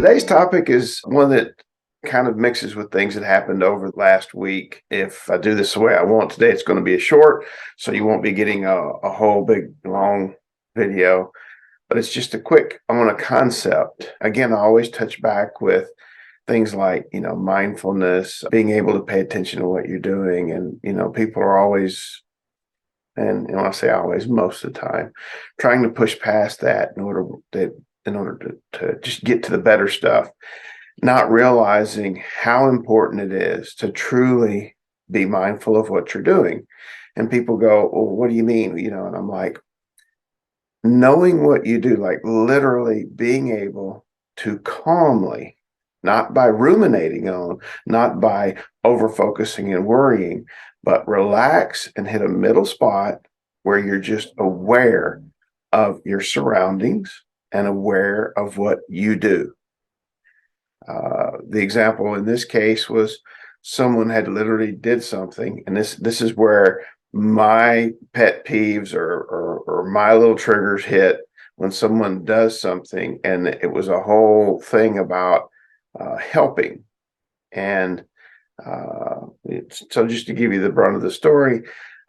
Today's topic is one that kind of mixes with things that happened over the last week. If I do this the way I want today, it's going to be a short, so you won't be getting a whole big long video, but it's just a quick on a concept. Again, I always touch back with things like, mindfulness, being able to pay attention to what you're doing. And, people are always, and when I say always, most of the time, trying to push past that in order to just get to the better stuff, not realizing how important it is to truly be mindful of what you're doing. And people go, well, what do you mean? And I'm like, knowing what you do, like literally being able to calmly, not by ruminating on, not by over focusing and worrying, but relax and hit a middle spot where you're just aware of your surroundings and aware of what you do. The example in this case was someone had literally did something, and this is where my pet peeves or my little triggers hit when someone does something, and it was a whole thing about helping. And so just to give you the brunt of the story,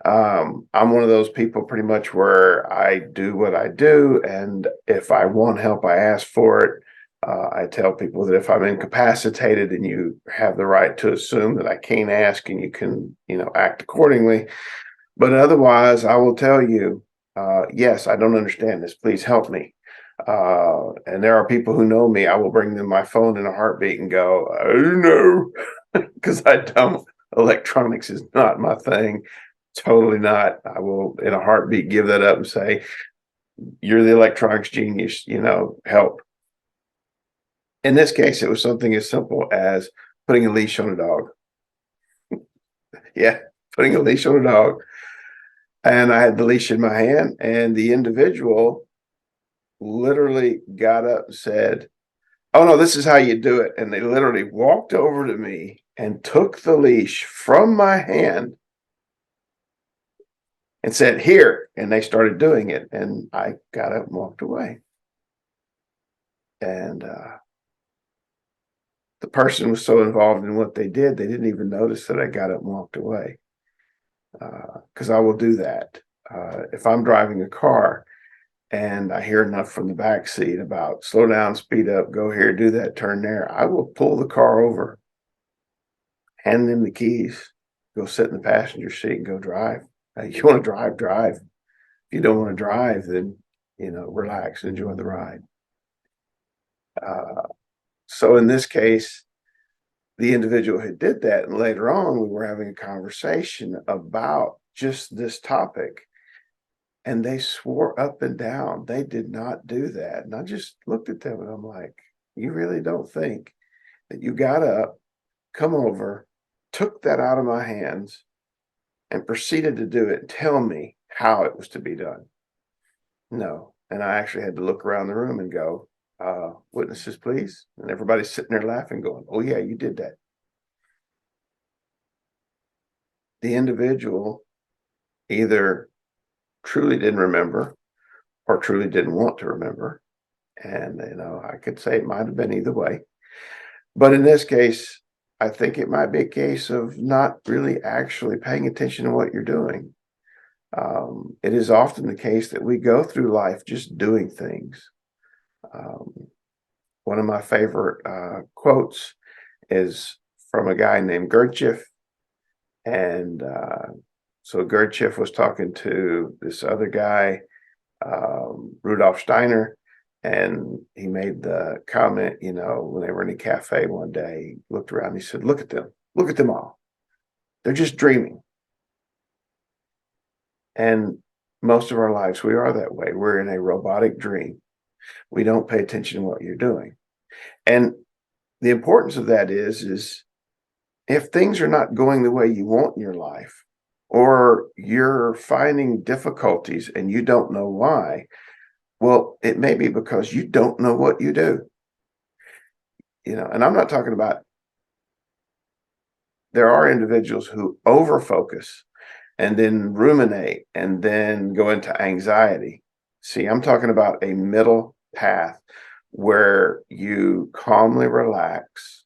I'm one of those people pretty much where I do what I do, and if I want help, I ask for it. I tell people that if I'm incapacitated, and you have the right to assume that I can't ask and you can, act accordingly. But otherwise, I will tell you, yes, I don't understand this. Please help me. And there are people who know me. I will bring them my phone in a heartbeat and go, I don't know, because I don't. Electronics is not my thing. Totally not. I will, in a heartbeat, give that up and say, you're the electronics genius, help. In this case, it was something as simple as putting a leash on a dog. Yeah, putting a leash on a dog. And I had the leash in my hand, and the individual literally got up and said, oh, no, this is how you do it. And they literally walked over to me and took the leash from my hand and said, here. And they started doing it. And I got up and walked away. And the person was so involved in what they did, they didn't even notice that I got up and walked away. Because I will do that. If I'm driving a car and I hear enough from the back seat about slow down, speed up, go here, do that, turn there, I will pull the car over, hand them the keys, go sit in the passenger seat and go drive. You want to drive, drive. If you don't want to drive, then, relax and enjoy the ride. So in this case, the individual who did that, and later on, we were having a conversation about just this topic, and they swore up and down they did not do that. And I just looked at them and I'm like, you really don't think that you got up, come over, took that out of my hands, and proceeded to do it and tell me how it was to be done? No. And I actually had to look around the room and go, witnesses, please. And everybody's sitting there laughing, going, oh, yeah, you did that. The individual either truly didn't remember or truly didn't want to remember. And, I could say it might have been either way. But in this case, I think it might be a case of not really actually paying attention to what you're doing. It is often the case that we go through life just doing things. One of my favorite quotes is from a guy named Gurdjieff. And so Gurdjieff was talking to this other guy, Rudolf Steiner, and he made the comment, when they were in a cafe one day, he looked around and he said, look at them all. They're just dreaming. And most of our lives, we are that way. We're in a robotic dream. We don't pay attention to what you're doing. And the importance of that is if things are not going the way you want in your life, or you're finding difficulties and you don't know why, well, it may be because you don't know what you do. And I'm not talking about, there are individuals who overfocus and then ruminate and then go into anxiety. See, I'm talking about a middle path where you calmly relax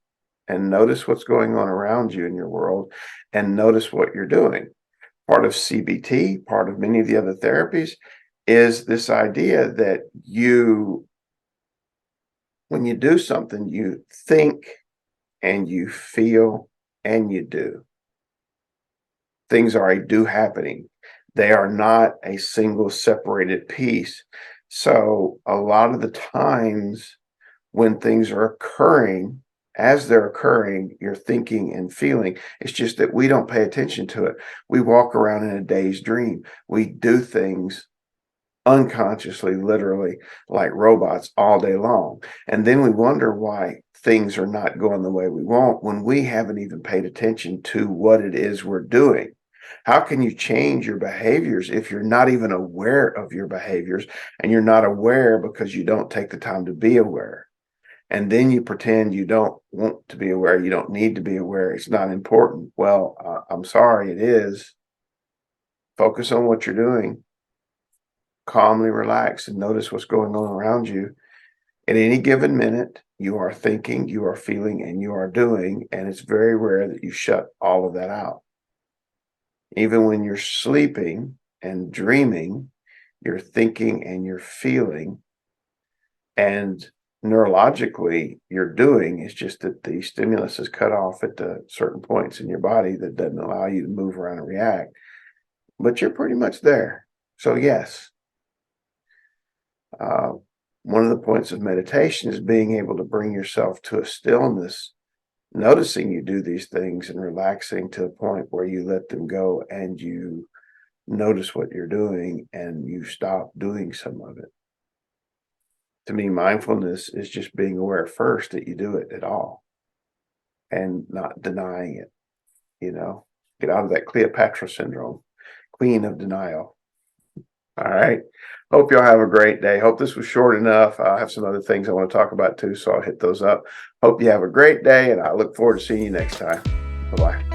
and notice what's going on around you in your world and notice what you're doing. Part of CBT, part of many of the other therapies, is this idea that when you do something, you think and you feel and you do. Things are a do happening. They are not a single separated piece. So a lot of the times when things are occurring, as they're occurring, you're thinking and feeling. It's just that we don't pay attention to it. We walk around in a day's dream. We do things unconsciously, literally, like robots all day long. And then we wonder why things are not going the way we want when we haven't even paid attention to what it is we're doing. How can you change your behaviors if you're not even aware of your behaviors, and you're not aware because you don't take the time to be aware? And then you pretend you don't want to be aware. You don't need to be aware. It's not important. Well, I'm sorry, it is. Focus on what you're doing. Calmly relax and notice what's going on around you. At any given minute, you are thinking, you are feeling, and you are doing, and it's very rare that you shut all of that out. Even when you're sleeping and dreaming, you're thinking and you're feeling, and neurologically you're doing. It's just that the stimulus is cut off at the certain points in your body that doesn't allow you to move around and react, but you're pretty much there. So yes, one of the points of meditation is being able to bring yourself to a stillness, noticing you do these things and relaxing to a point where you let them go and you notice what you're doing and you stop doing some of it. To me, mindfulness is just being aware first that you do it at all and not denying it. Get out of that Cleopatra syndrome, queen of denial. All right. Hope y'all have a great day. Hope this was short enough. I have some other things I want to talk about too, so I'll hit those up. Hope you have a great day, and I look forward to seeing you next time. Bye-bye.